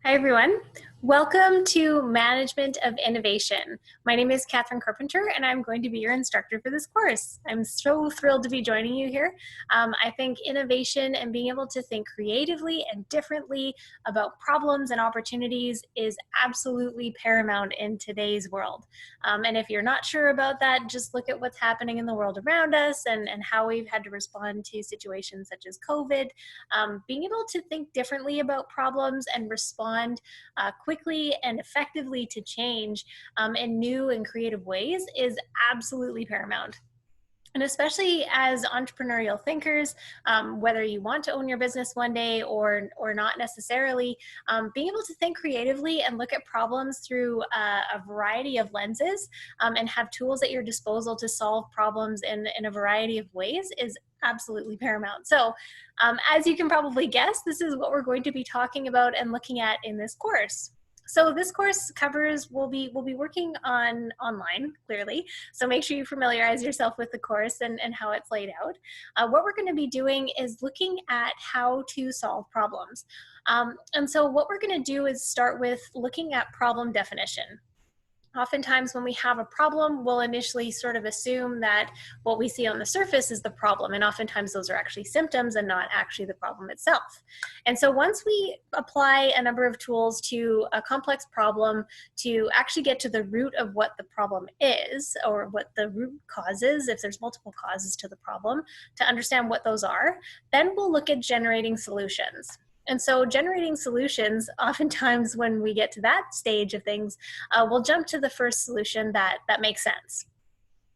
Hi, everyone. Welcome to Management of Innovation. My name is Catherine Carpenter, and I'm going to be your instructor for this course. I'm so thrilled to be joining you here. I think innovation and being able to think creatively and differently about problems and opportunities is absolutely paramount in today's world. And if you're not sure about that, just look at what's happening in the world around us and how we've had to respond to situations such as COVID. Being able to think differently about problems and respond quickly and effectively to change in new and creative ways is absolutely paramount. And especially as entrepreneurial thinkers, whether you want to own your business one day or not necessarily, being able to think creatively and look at problems through a variety of lenses and have tools at your disposal to solve problems in a variety of ways is absolutely paramount. So as you can probably guess, this is what we're going to be talking about and looking at in this course. So this course covers, we'll be working on online, clearly. So make sure you familiarize yourself with the course and how it's laid out. What we're going to be doing is looking at how to solve problems. And so what we're going to do is start with looking at problem definition. Oftentimes when we have a problem, we'll initially sort of assume that what we see on the surface is the problem, and oftentimes those are actually symptoms and not actually the problem itself. And so once we apply a number of tools to a complex problem to actually get to the root of what the problem is, or what the root cause is, if there's multiple causes to the problem, to understand what those are, then we'll look at generating solutions. And so generating solutions, oftentimes when we get to that stage of things, we'll jump to the first solution that makes sense.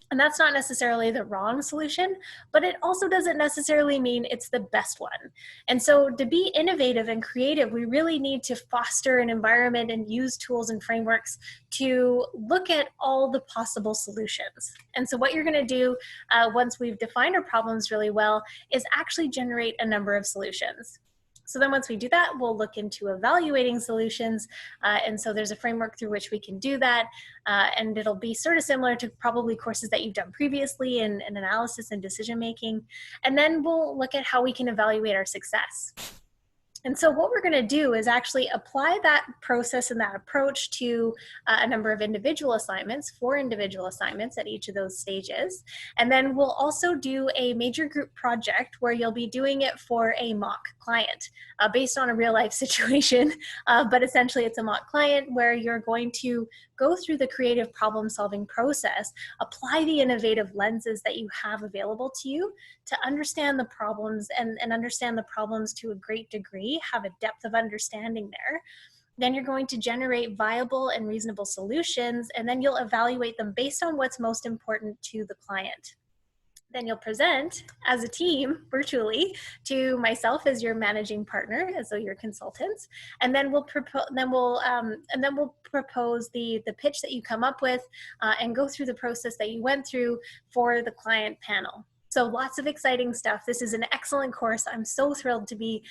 And that's not necessarily the wrong solution, but it also doesn't necessarily mean it's the best one. And so to be innovative and creative, we really need to foster an environment and use tools and frameworks to look at all the possible solutions. And so what you're going to do once we've defined our problems really well is actually generate a number of solutions. So then once we do that, we'll look into evaluating solutions. And so there's a framework through which we can do that. And it'll be sort of similar to probably courses that you've done previously in analysis and decision making. And then we'll look at how we can evaluate our success. And so what we're going to do is actually apply that process and that approach to a number of individual assignments, 4 individual assignments at each of those stages. And then we'll also do a major group project where you'll be doing it for a mock client based on a real life situation. But essentially it's a mock client where you're going to go through the creative problem solving process, apply the innovative lenses that you have available to you to understand the problems and understand the problems to a great degree, have a depth of understanding there. Then you're going to generate viable and reasonable solutions, and then you'll evaluate them based on what's most important to the client. Then you'll present as a team virtually to myself as your managing partner, as though you're consultants, and then we'll propose the pitch that you come up with and go through the process that you went through for the client panel. So lots of exciting stuff. This is an excellent course. I'm so thrilled to be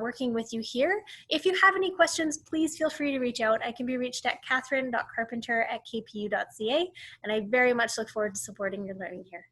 working with you here. If you have any questions, please feel free to reach out. I can be reached at catherine.carpenter@kpu.ca, and I very much look forward to supporting your learning here.